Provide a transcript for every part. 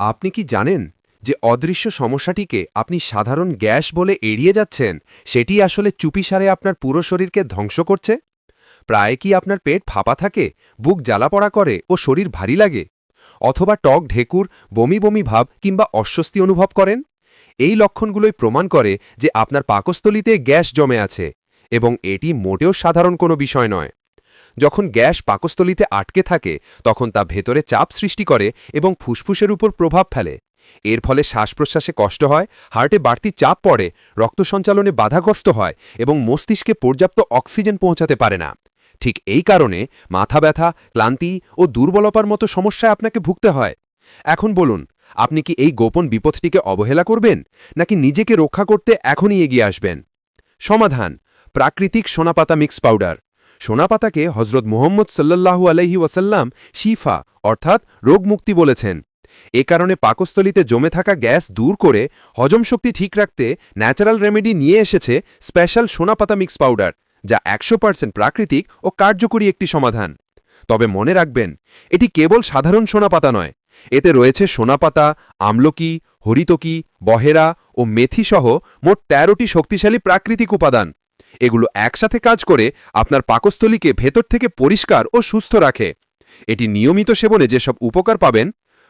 আপনি কি জানেন যে অদৃশ্য সমস্যাটিকে আপনি সাধারণ গ্যাস বলে এড়িয়ে যাচ্ছেন সেটি আসলে চুপিসারে আপনার পুরো শরীরকে ধ্বংস করছে? প্রায় কি আপনার পেট ফাঁপা থাকে, বুক জ্বালাপড়া করে ও শরীর ভারী লাগে? অথবা টক ঢেকুর, বমি বমি ভাব কিংবা অস্বস্তি অনুভব করেন? এই লক্ষণগুলোই প্রমাণ করে যে আপনার পাকস্থলিতে গ্যাস জমে আছে, এবং এটি মোটেও সাধারণ কোনো বিষয় নয়। যখন গ্যাস পাকস্থলিতে আটকে থাকে তখন তা ভেতরে চাপ সৃষ্টি করে এবং ফুসফুসের উপর প্রভাব ফেলে। এর ফলে শ্বাস প্রশ্বাসে কষ্ট হয়, হার্টে বাড়তি চাপ পড়ে, রক্ত সঞ্চালনে বাধাগ্রস্ত হয় এবং মস্তিষ্কে পর্যাপ্ত অক্সিজেন পৌঁছাতে পারে না। ঠিক এই কারণে মাথা ব্যথা, ক্লান্তি ও দুর্বলতার মতো সমস্যায় আপনাকে ভুগতে হয়। এখন বলুন, আপনি কি এই গোপন বিপদটিকে অবহেলা করবেন, নাকি নিজেকে রক্ষা করতে এখনই এগিয়ে আসবেন? সমাধান: প্রাকৃতিক সোনাপাতা মিক্স পাউডার। সোনাপাতাকে হজরত মুহাম্মদ সাল্লাল্লাহু আলাইহি ওয়াসাল্লাম শিফা অর্থাৎ রোগমুক্তি বলেছেন। এ কারণে পাকস্থলিতে জমে থাকা গ্যাস দূর করে হজম শক্তি ঠিক রাখতে ন্যাচারাল রেমেডি নিয়ে এসেছে স্পেশাল সোনাপাতা মিক্স পাউডার, যা ১০০% প্রাকৃতিক ও কার্যকরী একটি সমাধান। তবে মনে রাখবেন, এটি কেবল সাধারণ সোনাপাতা নয়। এতে রয়েছে সোনাপাতা, আমলকি, হরিতকি, বহেরা ও মেথি সহ মোট ১৩টি শক্তিশালী প্রাকৃতিক উপাদান। এগুলো একসাথে কাজ করে আপনার পাকস্থলীকে ভেতর থেকে পরিষ্কার ও সুস্থ রাখে। এটি নিয়মিত সেবনে যেসব উপকার পাবেন: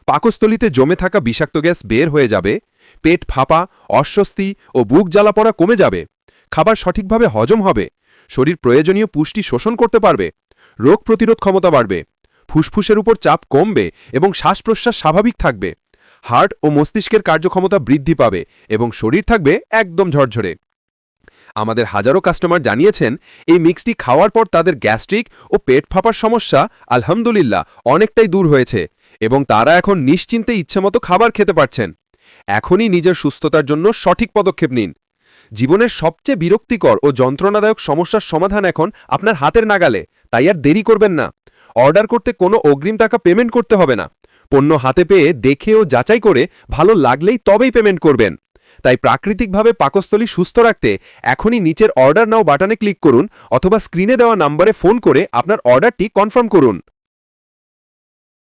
পাকস্থলীতে জমে থাকা বিষাক্ত গ্যাস বের হয়ে যাবে, পেট ফাঁপা, অস্বস্তি ও বুক জ্বালাপড়া কমে যাবে, খাবার সঠিকভাবে হজম হবে, শরীর প্রয়োজনীয় পুষ্টি শোষণ করতে পারবে, রোগ প্রতিরোধ ক্ষমতা বাড়বে, ফুসফুসের উপর চাপ কমবে এবং শ্বাস প্রশ্বাস স্বাভাবিক থাকবে, হার্ট ও মস্তিষ্কের কার্যক্ষমতা বৃদ্ধি পাবে এবং শরীর থাকবে একদম ঝরঝরে। আমাদের হাজারো কাস্টমার জানিয়েছেন এই মিক্সটি খাওয়ার পর তাদের গ্যাস্ট্রিক ও পেট ফাঁপার সমস্যা আলহামদুলিল্লাহ অনেকটাই দূর হয়েছে এবং তারা এখন নিশ্চিন্তে ইচ্ছেমতো খাবার খেতে পারছেন। এখনই নিজের সুস্থতার জন্য সঠিক পদক্ষেপ নিন। জীবনের সবচেয়ে বিরক্তিকর ও যন্ত্রণাদায়ক সমস্যার সমাধান এখন আপনার হাতের নাগালে, তাই আর দেরি করবেন না। অর্ডার করতে কোনো অগ্রিম টাকা পেমেন্ট করতে হবে না। পণ্য হাতে পেয়ে দেখে ও যাচাই করে ভালো লাগলেই তবেই পেমেন্ট করবেন। তাই প্রাকৃতিকভাবে পাকস্থলী সুস্থ রাখতে এখনই নিচের অর্ডার নাও বাটনে ক্লিক করুন অথবা স্ক্রিনে দেওয়া নম্বরে ফোন করে আপনার অর্ডারটি কনফার্ম করুন।